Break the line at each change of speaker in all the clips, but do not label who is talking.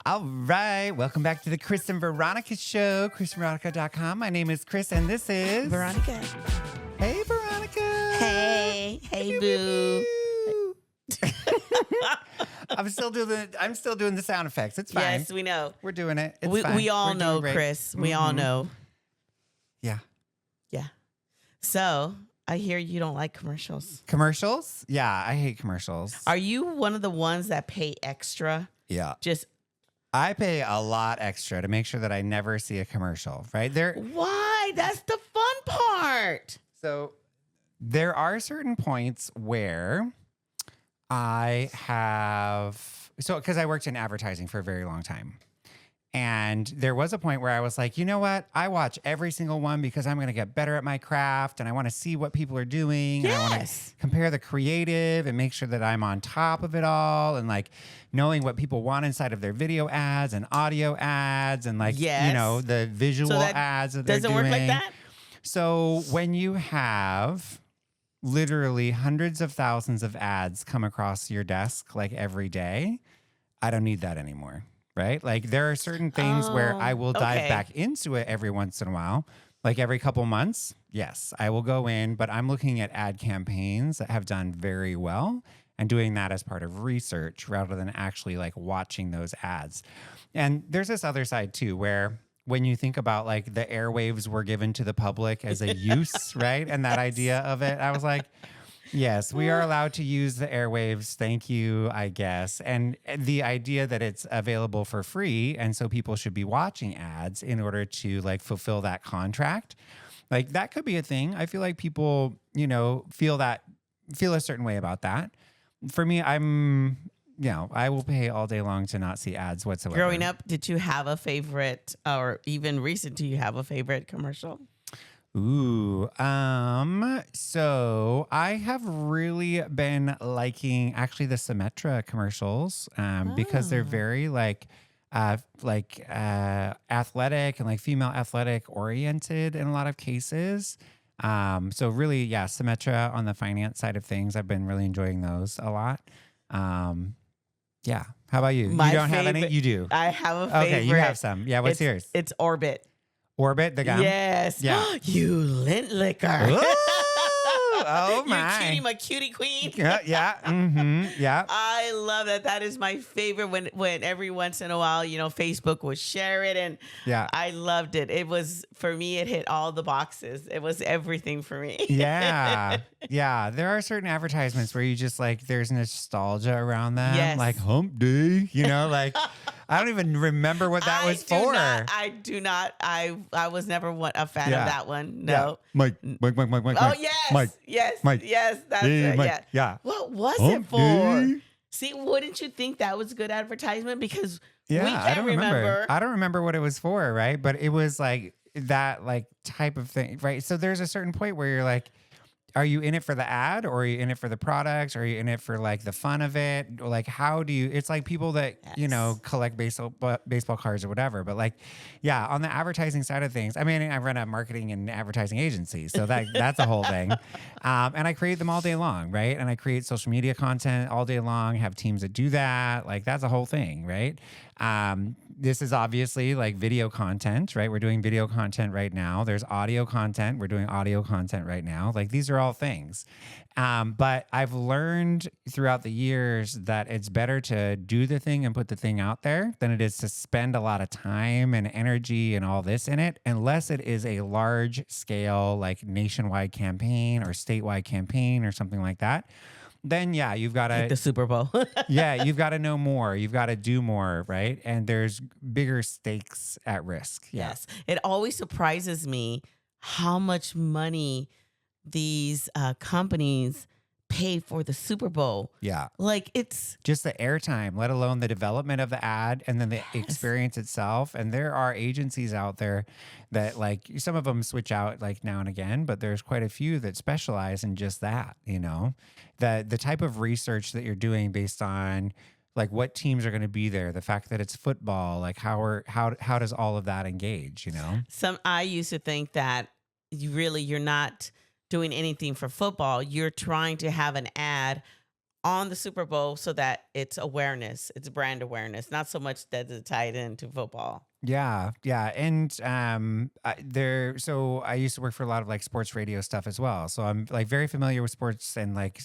All right. Welcome back to the Chris and Veronica show, chrisandveronica.com. My name is Chris, and this is...
Veronica.
Hey, Veronica.
Hey. Hey, boo.
I'm still doing the sound effects. It's fine.
Yes, we know.
We're doing it. It's
We
fine.
all
We're
know,
doing great.
Chris. We all know.
Yeah.
Yeah. So I hear you don't like commercials.
Commercials? Yeah, I hate commercials.
Are you one of the ones that pay extra?
Yeah.
Just
I pay a lot extra to make sure that I never see a commercial, right?
why? That's the fun part.
So there are certain points where because I worked in advertising for a very long time. And there was a point where I was like, you know what? I watch every single one because I'm going to get better at my craft and I want to see what people are doing.
Yes.
And I want to compare the creative and make sure that I'm on top of it all and like knowing what people want inside of their video ads and audio ads and like, the visual ads that they're doing.
Doesn't work like that?
So when you have literally hundreds of thousands of ads come across your desk like every day, I don't need that anymore. Right? Like there are certain things where I will dive back into it every once in a while, like every couple months. Yes, I will go in, but I'm looking at ad campaigns that have done very well and doing that as part of research rather than actually like watching those ads. And there's this other side too, where when you think about like the airwaves were given to the public as a use, right? And that idea of it, I was like, yes, we are allowed to use the airwaves. Thank you, I guess. And the idea that it's available for free, and so people should be watching ads in order to like fulfill that contract. Like that could be a thing. I feel like people, feel a certain way about that. For me, I will pay all day long to not see ads whatsoever.
Growing up, did you have a favorite, or even recent, do you have a favorite commercial?
Ooh, so I have really been liking actually the Symetra commercials, because they're very athletic and like female athletic oriented in a lot of cases. So really, yeah, Symetra on the finance side of things, I've been really enjoying those a lot. Yeah. How about you?
My
you don't have any?
favorite-
You do.
I have a favorite.
Okay, you have some. Yeah, what's yours?
It's Orbit.
Orbit, the gum?
Yes.
Yeah.
You lint liquor.
Oh my.
You my cutie queen.
Yeah. Yeah.
I love that. That is my favorite when every once in a while, Facebook will share it. And
Yeah.
I loved it. It was, for me, it hit all the boxes. It was everything for me.
Yeah. Yeah. There are certain advertisements where you just like, there's nostalgia around them.
Yes.
Like hump day, like I don't even remember what that was for.
I do not. I was never a fan
Yeah.
of that one. No.
Yeah. Mike.
Oh, yes.
Mike.
Yes.
Mike.
Yes. That's
Hey,
right.
Mike.
Yeah.
Yeah.
What was
Hump
it for?
day.
See, wouldn't you think that was good advertisement? Because
Yeah.
we can't
I don't
remember.
I don't remember what it was for. Right. But it was like that like type of thing. Right. So there's a certain point where you're like, are you in it for the ad or are you in it for the products? Or are you in it for like the fun of it? Or like, how do you, it's like people that,
Yes.
collect baseball cards or whatever. But like, yeah, on the advertising side of things, I mean, I run a marketing and advertising agency. So that's a whole thing. And I create them all day long. Right. And I create social media content all day long, have teams that do that. Like that's a whole thing. Right. This is obviously like video content, right? We're doing video content right now. There's audio content. We're doing audio content right now. Like these are all things. But I've learned throughout the years that it's better to do the thing and put the thing out there than it is to spend a lot of time and energy and all this in it, unless it is a large scale, like nationwide campaign or statewide campaign or something like that. Then yeah, you've got
Like the
to,
Super Bowl.
yeah, you've got to know more. You've got to do more, right? And there's bigger stakes at risk. Yeah.
Yes. It always surprises me how much money these companies pay for the Super Bowl.
Yeah.
Like it's
Just the airtime, let alone the development of the ad and then the experience itself. And there are agencies out there that like some of them switch out like now and again, but there's quite a few that specialize in just that, the type of research that you're doing based on like what teams are going to be there, the fact that it's football, like how does all of that engage,
I used to think that you're not doing anything for football. You're trying to have an ad on the Super Bowl so that it's awareness, it's brand awareness, not so much that it's tied into football.
Yeah, yeah, and so I used to work for a lot of like sports radio stuff as well. So I'm like very familiar with sports and like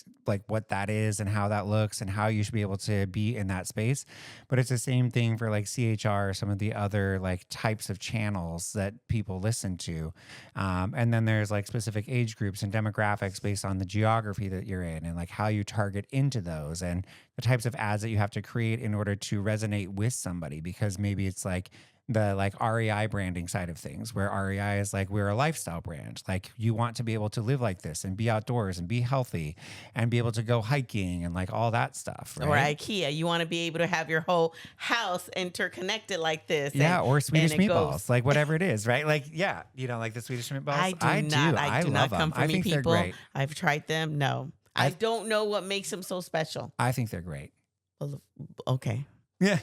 what that is and how that looks and how you should be able to be in that space. But it's the same thing for like CHR or some of the other like types of channels that people listen to. And then there's like specific age groups and demographics based on the geography that you're in and like how you target into those and the types of ads that you have to create in order to resonate with somebody, because maybe it's like the like REI branding side of things, where REI is like, we're a lifestyle brand. Like you want to be able to live like this and be outdoors and be healthy and be able to go hiking and like all that stuff,
Or
right?
IKEA, you want to be able to have your whole house interconnected like this.
Yeah, or Swedish
it
meatballs,
goes-
like whatever it is, right? Like, yeah, you know, like the Swedish meatballs.
I do not. I do not
love
come
them.
for
I
me,
think they're
people.
great.
I've tried them. No, I don't know what makes them so special.
I think they're great.
Well, okay.
Yeah.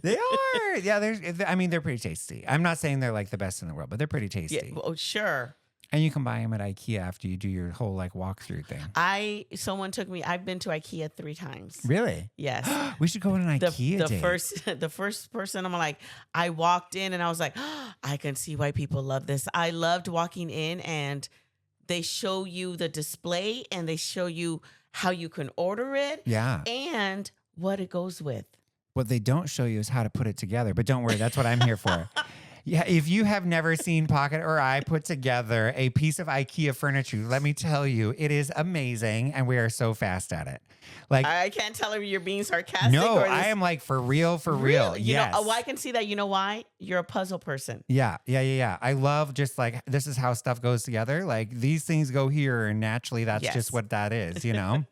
They are. Yeah, they're pretty tasty. I'm not saying they're like the best in the world, but they're pretty tasty.
Yeah. Well, sure.
And you can buy them at IKEA after you do your whole like walkthrough thing.
Someone took me. I've been to IKEA 3 times.
Really?
Yes.
We should go on an IKEA date.
The first person, I'm like, I walked in and I was like, I can see why people love this. I loved walking in and they show you the display and they show you how you can order it.
Yeah.
And what it goes with.
What they don't show you is how to put it together. But don't worry, that's what I'm here for. Yeah, if you have never seen Pocket or I put together a piece of IKEA furniture, let me tell you, it is amazing, and we are so fast at it. Like,
I can't tell if you're being sarcastic.
no,
or
I am like for real.
You
Yes.
know, I can see that. You know why? You're a puzzle person.
Yeah. I love just like, this is how stuff goes together. Like these things go here, and naturally, that's
Yes.
just what that is, you know?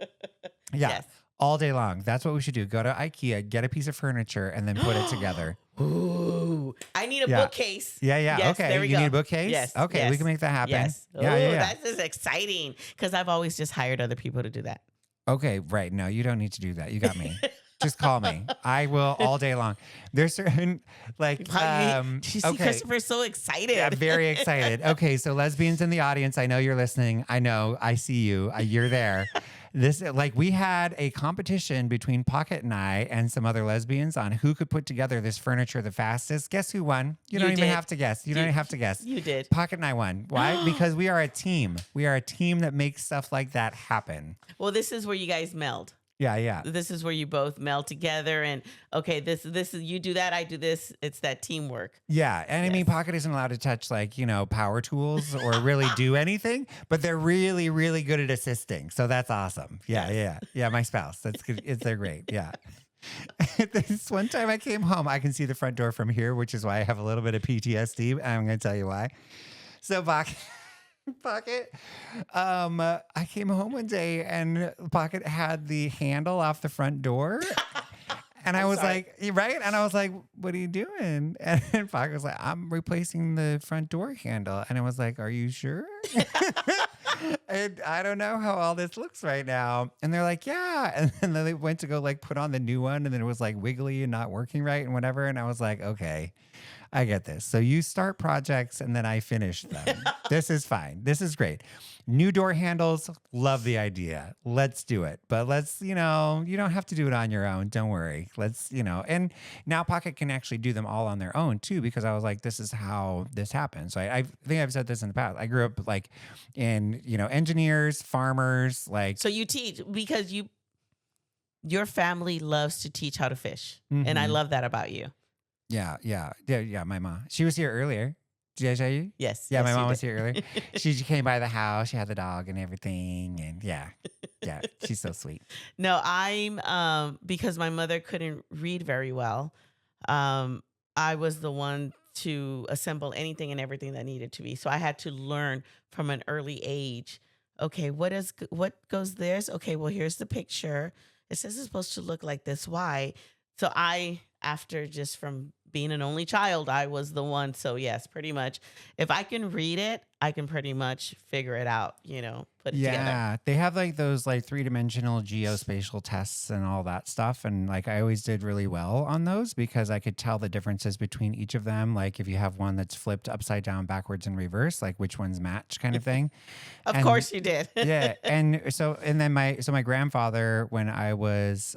Yeah.
Yes.
All day long. That's what we should do. Go to IKEA, get a piece of furniture, and then put it together.
Ooh, I need a
Yeah.
bookcase.
Yeah.
Yes,
Okay.
there we
You
go.
need a bookcase?
Yes.
Okay.
Yes.
We can make that happen.
Yes.
Yeah.
Ooh,
Yeah.
That's just exciting because I've always just hired other people to do that.
Okay. Right. No, you don't need to do that. You got me. Just call me. I will all day long. There's certain like,
You see,
okay.
Christopher's so excited.
Yeah, very excited. Okay, so lesbians in the audience, I know you're listening. I know, I see you. You're there. This like we had a competition between Pocket and I and some other lesbians on who could put together this furniture the fastest. Guess who won? You don't even
did.
have to guess. You don't even have to guess.
You did.
Pocket and I won. Why? Because we are a team. We are a team that makes stuff like that happen.
Well, this is where you guys meld.
Yeah.
This is where you both meld together and okay, this is you do that, I do this. It's that teamwork.
Yeah. And I mean,
Yes.
Pocket isn't allowed to touch like, power tools or really do anything, but they're really, really good at assisting. So that's awesome. Yeah. My spouse. That's good. They're great. Yeah. This one time I came home, I can see the front door from here, which is why I have a little bit of PTSD. I'm going to tell you why. So Pocket, I came home one day and Pocket had the handle off the front door. And I was
sorry.
like, right? And I was like, what are you doing? And Pocket was like, I'm replacing the front door handle. And I was like, are you sure? And I don't know how all this looks right now. And they're like, yeah. And then they went to go like put on the new one. And then it was like wiggly and not working right and whatever. And I was like, okay, I get this. So you start projects and then I finish them. This is fine. This is great. New door handles, love the idea. Let's do it. But let's, you don't have to do it on your own. Don't worry. Let's, and now Pocket can actually do them all on their own too, because I was like, this is how this happens. So I think I've said this in the past. I grew up like in, engineers, farmers, like.
So you teach because your family loves to teach how to fish. And I
Mhm.
love that about you.
Yeah. My mom, she was here earlier. Did I tell you?
Yes.
Yeah,
yes,
my
you
mom was
did.
here earlier. She came by the house. She had the dog and everything. And yeah, she's so sweet.
No, I'm because my mother couldn't read very well. I was the one to assemble anything and everything that needed to be. So I had to learn from an early age. Okay, what goes this? Okay, well here's the picture. It says it's supposed to look like this. Why? So after just from being an only child, I was the one. So yes, pretty much. If I can read it, I can pretty much figure it out. Put it together.
Yeah, they have like those like three-dimensional geospatial tests and all that stuff. And like I always did really well on those because I could tell the differences between each of them. Like if you have one that's flipped upside down, backwards, and reverse, like which ones match kind of thing.
Of
And
course you did.
yeah, and then my grandfather, when I was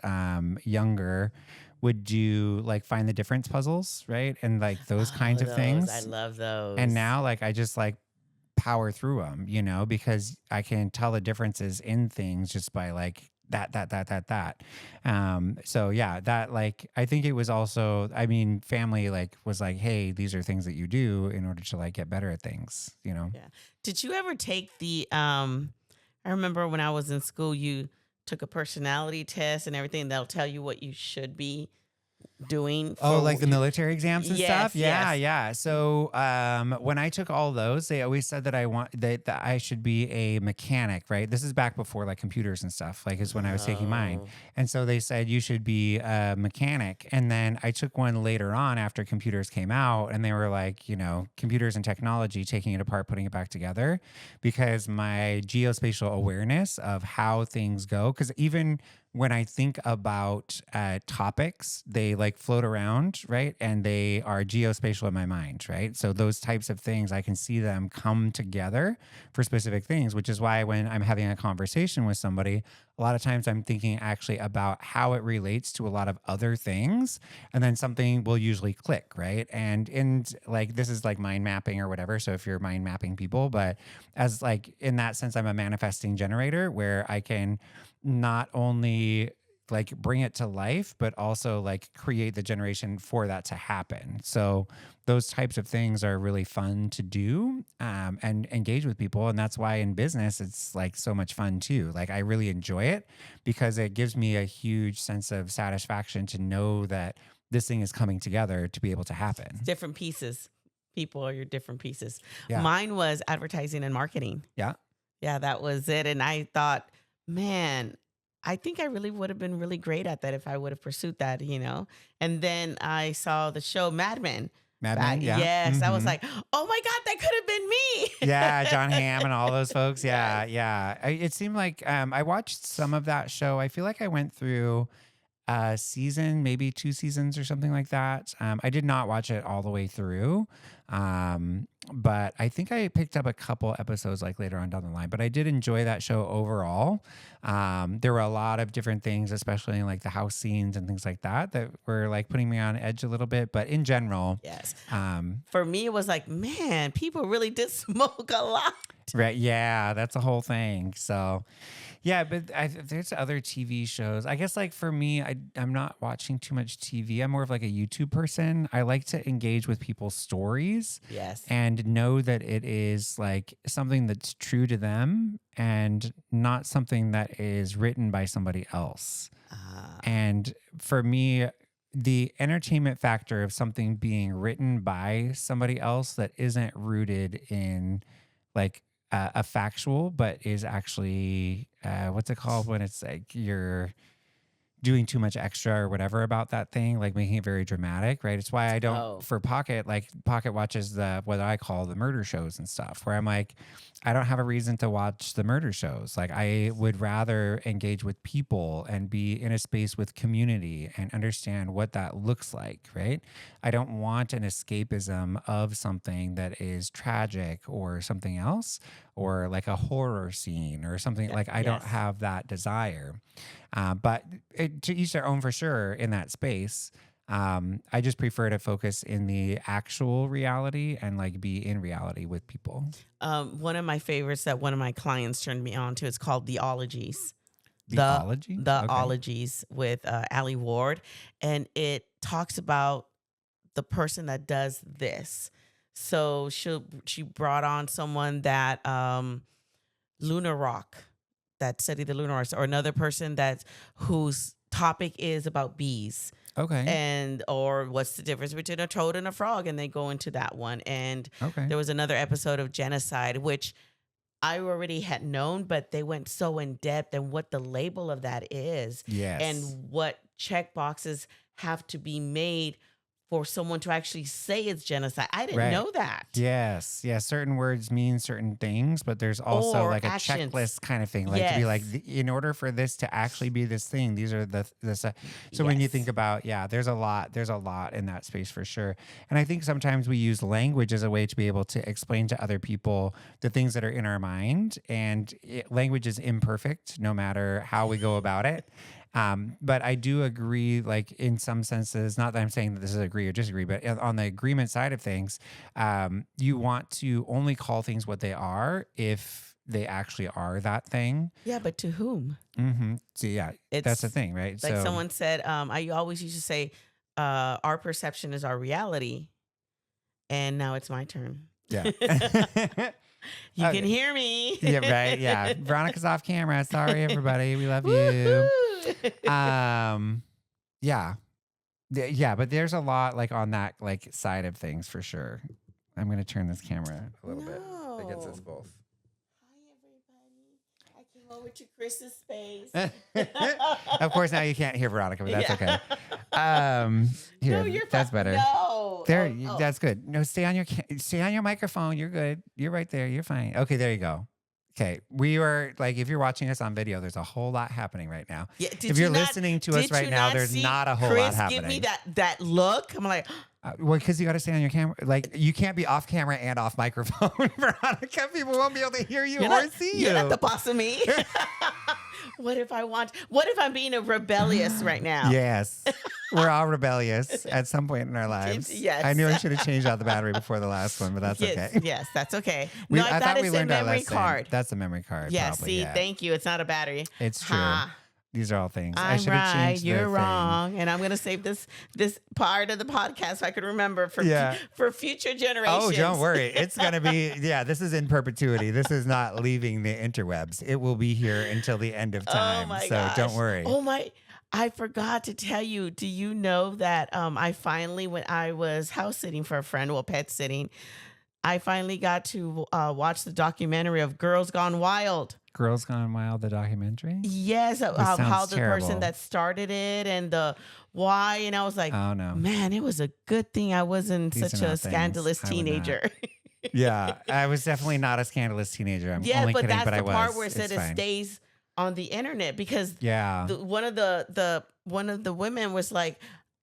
younger, would do like find the difference puzzles, right? And like those kinds
Oh,
of
those. I
things.
love
And
those.
now like I just like power through them, because I can tell the differences in things just by like that. So yeah, that like I think it was also, I mean, family like was like, hey, these are things that you do in order to like get better at things.
Yeah. Did you ever take I remember when I was in school, you took a personality test and everything. They'll tell you what you should be doing
Oh,
for
like the military exams and stuff?
Yes,
Yeah,
yes.
yeah. So, when I took all those, they always said that that I should be a mechanic, right? This is back before like computers and stuff, like is when I was taking mine.
Oh.
And so they said you should be a mechanic. And then I took one later on after computers came out, and they were like, computers and technology, taking it apart, putting it back together, because my geospatial awareness of how things go, because even when I think about topics, they like float around, right? And they are geospatial in my mind, right? So those types of things, I can see them come together for specific things, which is why when I'm having a conversation with somebody, a lot of times I'm thinking actually about how it relates to a lot of other things. And then something will usually click, right? And like, this is like mind mapping or whatever. So if you're mind mapping people, but as like in that sense, I'm a manifesting generator where I can not only like bring it to life, but also like create the generation for that to happen. So those types of things are really fun to do, and engage with people. And that's why in business, it's like so much fun too. Like I really enjoy it because it gives me a huge sense of satisfaction to know that this thing is coming together to be able to happen.
Different pieces. People are your different pieces.
Yeah.
Mine was advertising and marketing.
Yeah.
Yeah, that was it. And I thought, man, I think I really would have been really great at that if I would have pursued that. And then I saw the show Mad Men.
Mad Men, yeah.
Yes, I was
Mhm.
like, oh my God, that could have been me.
Yeah, John Hamm and all those folks. Yeah,
Yes.
yeah. It seemed like I watched some of that show. I feel like I went through a season, maybe 2 seasons or something like that. I did not watch it all the way through, but I think I picked up a couple episodes like later on down the line. But I did enjoy that show overall. There were a lot of different things, especially in like the house scenes and things like that, that were like putting me on edge a little bit. But in general,
Yes.
um,
For me, it was like, man, people really did smoke a lot.
right? Yeah, that's a whole thing. So. Yeah, but there's other TV shows. I guess like for me, I'm not watching too much TV. I'm more of like a YouTube person. I like to engage with people's stories
Yes.
and know that it is like something that's true to them and not something that is written by somebody else. And for me, the entertainment factor of something being written by somebody else that isn't rooted in like a factual, but is actually what's it called when it's like you're doing too much extra or whatever about that thing, like making it very dramatic, right? It's why I don't
Oh.
for Pocket, like Pocket watches the what I call the murder shows and stuff, where I'm like, I don't have a reason to watch the murder shows. Like I would rather engage with people and be in a space with community and understand what that looks like, right? I don't want an escapism of something that is tragic or something else, or like a horror scene or something. Like I don't
Yes.
have that desire. But to each their own for sure in that space. I just prefer to focus in the actual reality and like be in reality with people.
One of my favorites that one of my clients turned me on to is called The Ologies.
The ology?
The
Okay.
Ologies with Ali Ward. And it talks about the person that does this. So she brought on someone that Lunar Rock, that studied the lunar rocks, or another person whose topic is about bees.
Okay.
Or what's the difference between a toad and a frog, and they go into that one. And
Okay.
there was another episode of genocide, which I already had known, but they went so in depth and what the label of that is
Yes.
and what check boxes have to be made for someone to actually say it's genocide. I didn't
Right.
know that.
Yes. Yeah. Certain words mean certain things, but there's also
Or
like a
actions.
checklist kind of thing. Like to be like,
Yes.
in order for this to actually be this thing, these are the stuff. So when you think
Yes.
about, there's a lot in that space for sure. And I think sometimes we use language as a way to be able to explain to other people the things that are in our mind. And language is imperfect no matter how we go about it. But I do agree, like in some senses, not that I'm saying that this is agree or disagree, but on the agreement side of things, you want to only call things what they are if they actually are that thing.
Yeah, but to whom?
So that's the
It's
thing, right?
like
So
someone said, I always used to say, our perception is our reality. And now it's my turn.
yeah.
You
Okay.
can hear me.
Yeah, right. Yeah. Veronica's off camera. Sorry, everybody. We love you.
Woohoo!
Yeah. Yeah, but there's a lot like on that like side of things for sure. I'm gonna turn this camera a little bit. That gets us
No.
both.
Hi, everybody. I came over to Chris's space.
Of course, now you can't hear Veronica, but that's
Yeah.
okay. Here,
No, you're
that's
fine.
better.
No.
There,
Oh.
that's good. No, stay on your microphone. You're good. You're right there. You're fine. Okay, there you go. Okay, we were like, if you're watching us on video, there's a whole lot happening right now.
Yeah,
If you're listening to us right now, there's
see
not a whole
Chris
lot happening.
give me that look? I'm like,
Well, because you got to stay on your camera. Like, you can't be off camera and off microphone, Veronica. People won't be able to hear you or see you.
You're not the boss of me. What if I'm being a rebellious right now?
Yes. We're all rebellious at some point in our lives.
Yes.
I knew I should have changed out the battery before the last one, but that's
Yes,
okay.
yes, that's okay.
I
I thought
thought
it
we
said
learned our
memory
lesson.
card.
That's a memory card.
Yeah,
probably,
see, thank you. It's not a battery.
It's true.
Ha.
These are all things. I
I'm
should have
right.
changed the
You're
thing.
wrong. And I'm gonna save this part of the podcast so I can remember for for future generations.
Oh, don't worry. It's going to be, this is in perpetuity. This is not leaving the interwebs. It will be here until the end of time.
Oh my
so
gosh.
don't worry.
Oh my. I forgot to tell you. Do you know that I finally, when I was house sitting for a friend, pet sitting, I finally got to watch the documentary of Girls Gone Wild.
Girls Gone Wild, the documentary?
Yes, how
sounds
the
terrible.
person that started it and the why. And I was like,
Oh, no.
man, it was a good thing I wasn't
These
such
are
a
not things
scandalous
I would not.
teenager.
Yeah, I was definitely not a scandalous teenager. I'm
Yeah,
only
but
kidding,
that's
but I
the
was.
part where it said
It's
it
fine.
stays on the internet because
Yeah.
one of the women was like,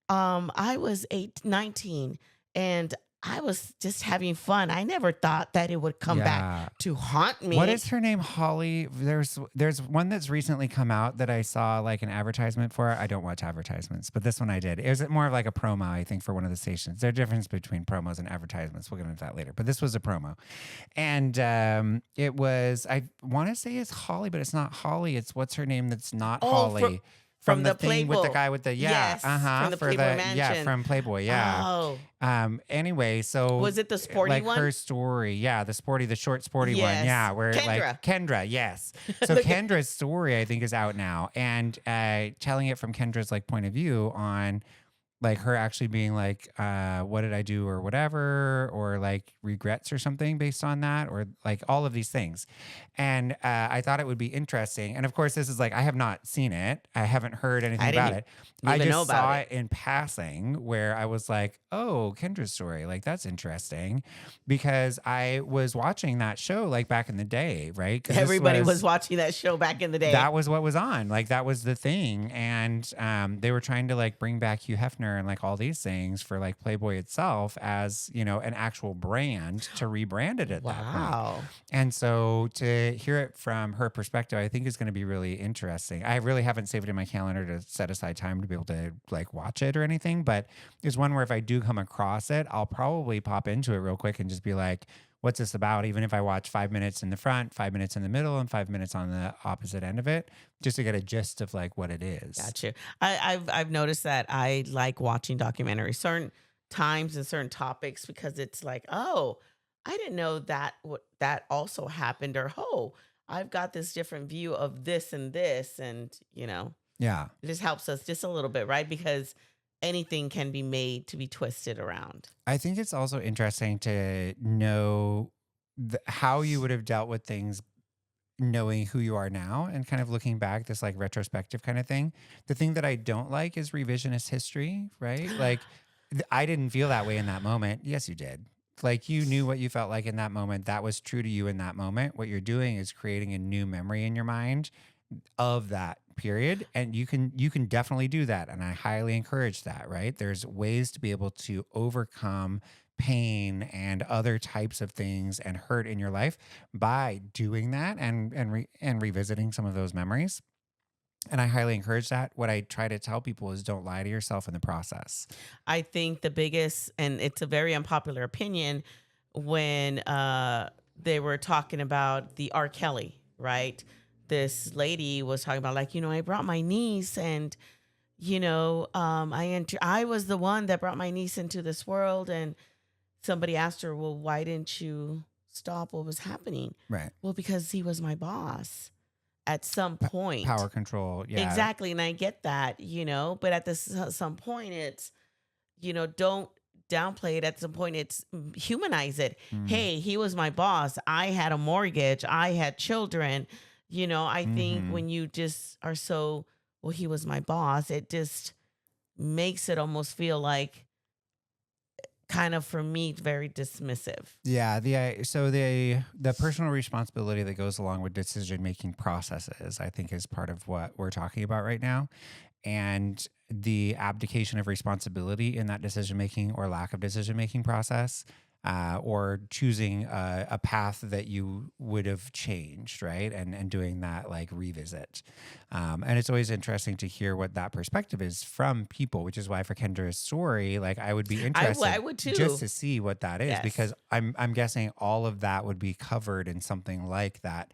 I was 19 and I was just having fun. I never thought that it would come back to haunt me.
What is her name? Holly. There's one that's recently come out that I saw like an advertisement for. I don't watch advertisements, but this one I did. It was more of like a promo, I think, for one of the stations. There's a difference between promos and advertisements. We'll get into that later. But this was a promo. And it was, I want to say it's Holly, but it's not Holly. It's what's her name that's not Holly. From the thing with the
Playboy.
guy with the
Yes, from the Playboy Mansion.
from Playboy, yeah.
Oh,
Anyway, so
was it the sporty
like
one?
her story, the short sporty one,
Yes.
yeah, where
Kendra.
like Kendra, yes. So Kendra's story I think is out now, and telling it from Kendra's like point of view on like her actually being like, what did I do or whatever, or like regrets or something based on that, or like all of these things. And I thought it would be interesting. And of course, this is like, I have not seen it. I haven't heard anything about it. I
even know
just
about
saw
it.
it in passing where I was like, oh, Kendra's story. Like, that's interesting because I was watching that show like back in the day, right? 'Cause this
Everybody was watching that show back in the day.
that was what was on. Like, that was the thing. And they were trying to like bring back Hugh Hefner and like all these things for like Playboy itself as, you know, an actual brand to rebrand it at that point.
Wow.
And so to hear it from her perspective, I think is going to be really interesting. I really haven't saved it in my calendar to set aside time to be able to like watch it or anything, but there's one where if I do come across it, I'll probably pop into it real quick and just be like, what's this about? Even if I watch 5 minutes in the front, 5 minutes in the middle, and 5 minutes on the opposite end of it, just to get a gist of like what it is.
Gotcha. I've noticed that I like watching documentaries certain times and certain topics because it's like, oh, I didn't know that that also happened, or oh, I've got this different view of this, and you know,
Yeah.
it just helps us just a little bit, right? Because anything can be made to be twisted around.
I think it's also interesting to know how you would have dealt with things knowing who you are now and kind of looking back, this like retrospective kind of thing. The thing that I don't like is revisionist history, right? Like I didn't feel that way in that moment. Yes, you did. Like you knew what you felt like in that moment. That was true to you in that moment. What you're doing is creating a new memory in your mind of that period, and you can definitely do that, and I highly encourage that. Right, there's ways to be able to overcome pain and other types of things and hurt in your life by doing that and revisiting some of those memories, and I highly encourage that. What I try to tell people is don't lie to yourself in the process.
I think the biggest, and it's a very unpopular opinion, when they were talking about the R. Kelly, right? This lady was talking about, like, I brought my niece, and I was the one that brought my niece into this world. And somebody asked her, well, why didn't you stop what was happening?
Right.
Well, because he was my boss at some point.
Power control. Yeah.
Exactly. And I get that, but at some point it's, don't downplay it. At some point it's humanize it.
Mm.
Hey, he was my boss. I had a mortgage. I had children. I think when you just are so, well, he was my boss, it just makes it almost feel like, kind of, for me, very dismissive.
Yeah, the personal responsibility that goes along with decision making processes, I think, is part of what we're talking about right now, and the abdication of responsibility in that decision making or lack of decision making process, or choosing a path that you would have changed, right, and doing that like revisit, and it's always interesting to hear what that perspective is from people, which is why for Kendra's story, like I would be interested,
I would too,
just to see what that is,
Yes.
because I'm guessing all of that would be covered in something like that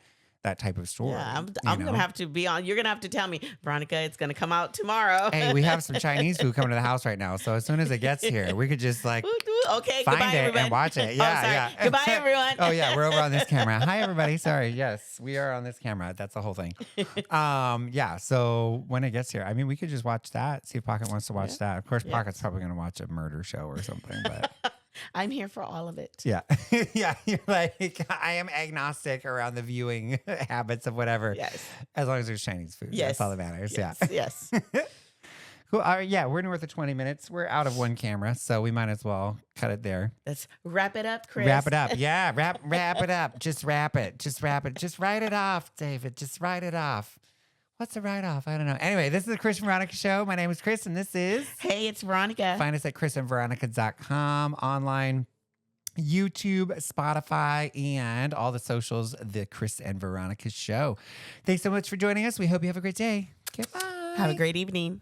type of story.
Yeah, I'm going to have to be on. You're going to have to tell me, Veronica, it's going to come out tomorrow.
Hey, we have some Chinese food coming to the house right now, so as soon as it gets here, we could just like
okay,
find
goodbye,
it
everybody.
and watch it.
Oh,
Yeah,
sorry.
yeah.
Goodbye, everyone.
Oh yeah, we're over on this camera. Hi everybody. Sorry. Yes, we are on this camera. That's the whole thing. Yeah. So when it gets here, I mean, we could just watch that. See if Pocket wants to watch that. Of course, Pocket's probably going to watch a murder show or something, but.
I'm here for all of it.
Yeah. Yeah. You're like, I am agnostic around the viewing habits of whatever.
Yes.
As long as there's Chinese food.
Yes.
That's all that matters.
Yes.
Yeah.
Yes.
Cool. All right. Yeah. We're north of 20 minutes. We're out of one camera, so we might as well cut it there.
Let's wrap it up, Chris.
Wrap it up. Yeah. Wrap it up. Just wrap it. Just wrap it. Just write it off, David. Just write it off. What's a write-off? I don't know. Anyway, this is the Chris and Veronica Show. My name is Chris, and this is...
Hey, it's Veronica.
Find us at chrisandveronica.com, online, YouTube, Spotify, and all the socials, the Chris and Veronica Show. Thanks so much for joining us. We hope you have a great day. Goodbye.
Have a great evening.